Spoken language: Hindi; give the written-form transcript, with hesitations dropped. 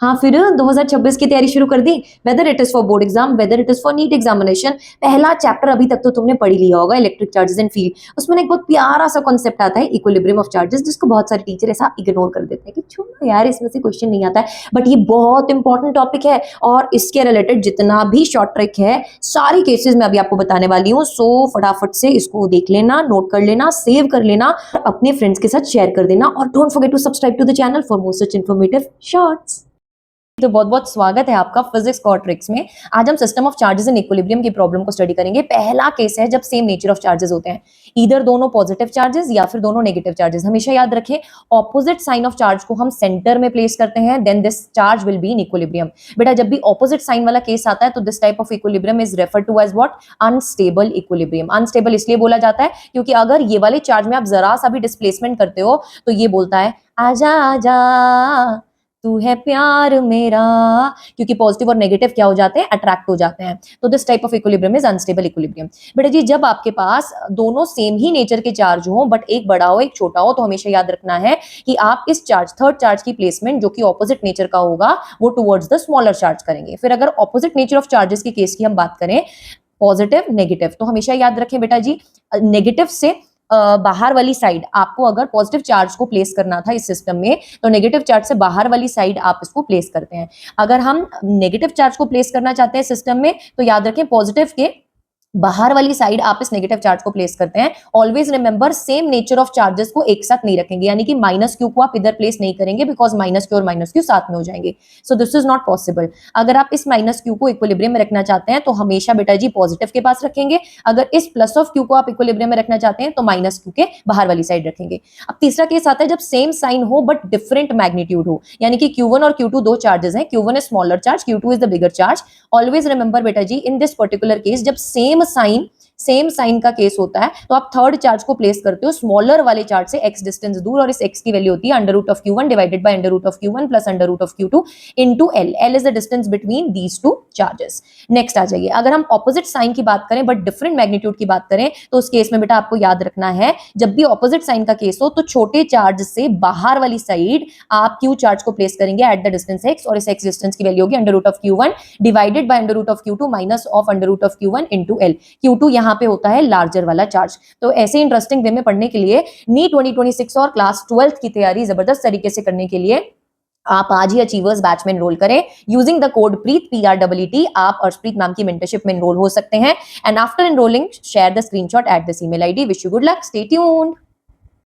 हाँ, फिर 2026 की तैयारी शुरू कर दी, whether it is for board exam, whether it is for NEET examination. पहला चैप्टर अभी तक तो तुमने पढ़ ही लिया होगा, इलेक्ट्रिक चार्जेस एंड फील्ड। उसमें एक बहुत प्यारा सा कॉन्सेप्ट आता है, इक्विलिब्रियम ऑफ चार्जेस, जिसको बहुत सारे टीचर ऐसा इग्नोर कर देते हैं कि छोड़ो यार, इसमें से क्वेश्चन नहीं आता है। बट ये बहुत इंपॉर्टेंट टॉपिक है, और इसके रिलेटेड जितना भी शॉर्ट ट्रिक है, सारी केसेस मैं अभी आपको बताने वाली हूँ। सो फटाफट से इसको देख लेना, नोट कर लेना, सेव कर लेना, अपने फ्रेंड्स के साथ शेयर कर देना, और don't forget to subscribe to the channel for more such informative shorts. तो बहुत बहुत स्वागत है आपका फिजिक्स और ट्रिक्स में। आज हम system of charges in equilibrium की प्रॉब्लम को स्टडी करेंगे। पहला केस है जब सेम नेचर ऑफ चार्जेस होते हैं, इधर दोनों पॉजिटिव चार्जेस या फिर दोनों नेगेटिव चार्जेस। हमेशा याद रखें, ऑपोजिट साइन ऑफ चार्ज को हम सेंटर में प्लेस करते हैं, then this charge will be in equilibrium. बेटा जब भी ऑपोजिट साइन वाला केस आता है तो this type of equilibrium is referred to as what? Unstable equilibrium. Unstable इसलिए बोला जाता है क्योंकि अगर ये वाले चार्ज में आप जरा सा भी डिस्प्लेसमेंट करते हो तो ये बोलता है आजा आजा तू है प्यार मेरा, क्योंकि पॉजिटिव और नेगेटिव क्या हो जाते हैं? अट्रैक्ट हो जाते हैं। तो this type of equilibrium is unstable equilibrium. बेटा जी जब आपके पास दोनों सेम ही नेचर के चार्ज हो बट एक बड़ा हो एक छोटा हो, तो हमेशा याद रखना है कि आप इस चार्ज थर्ड चार्ज की प्लेसमेंट जो कि ऑपोजिट नेचर का होगा वो टुवर्ड्स द स्मॉलर चार्ज करेंगे। फिर अगर ऑपोजिट नेचर ऑफ चार्जेस के केस की हम बात करें, पॉजिटिव नेगेटिव, तो हमेशा याद रखें बेटा जी, नेगेटिव से बाहर वाली साइड आपको अगर पॉजिटिव चार्ज को प्लेस करना था इस सिस्टम में, तो नेगेटिव चार्ज से बाहर वाली साइड आप इसको प्लेस करते हैं। अगर हम नेगेटिव चार्ज को प्लेस करना चाहते हैं सिस्टम में, तो याद रखें पॉजिटिव के बाहर वाली साइड आप इस नेगेटिव चार्ज को प्लेस करते हैं। Always remember, same nature of charges को एक साथ नहीं रखेंगे, यानी कि माइनस क्यू को आप इधर प्लेस नहीं करेंगे, बिकॉज माइनस क्यू और माइनस क्यू साथ में हो जाएंगे। So this is not possible. अगर आप इस माइनस क्यू को इक्विलिब्रियम में रखना चाहते हैं तो हमेशा बेटा जी पॉजिटिव के पास रखेंगे। अगर इस प्लस ऑफ क्यू को आप इक्विलिब्रियम में रखना चाहते हैं तो माइनस क्यू के बाहर वाली साइड रखेंगे। अब तीसरा केस आता है जब सेम साइन हो बट डिफरेंट मैग्नीट्यूड हो, यानी कि Q1 और Q2 दो चार्जेस हैं, Q1 is smaller charge, Q2 is the bigger charge. Always remember बेटा जी, इन दिस पर्टिकुलर केस जब सेम साइन का केस होता है तो आप थर्ड चार्ज को प्लेस करते हो स्मॉलर वाले चार्ज से x डिस्टेंस दूर, और इस x की वैल्यू होती है under root of Q1 divided by under root of Q1 plus under root of Q2 into L। L is the distance between these two charges. Next आ जाइए, अगर हम ऑपोजिट साइन की बात करें बट डिफरेंट मैग्नीट्यूड की बात करें, तो उस केस में बेटा आपको याद रखना है, जब भी ऑपोजिट साइन का केस हो तो छोटे चार्ज से बाहर वाली साइड आप Q चार्ज को प्लेस करेंगे एट द डिस्टेंस x, और इस x डिस्टेंस की वैल्यू होगी under root of Q1 divided by under root of Q2 minus of under root of Q1 into L। Q2 यहां पे होता है लार्जर वाला चार्ज। तो ऐसे इंटरेस्टिंग वे में पढ़ने के लिए, नीट 2026 और क्लास 12th की तैयारी जबरदस्त तरीके से करने के लिए आप आज ही अचीवर्स बैच में एनरोल करें using the code Preet PREET। आप अर्शप्रीत मैम की मेंटरशिप में एनरोल हो सकते हैं, and after enrolling share the screenshot at this email ID. Wish you good luck, stay tuned.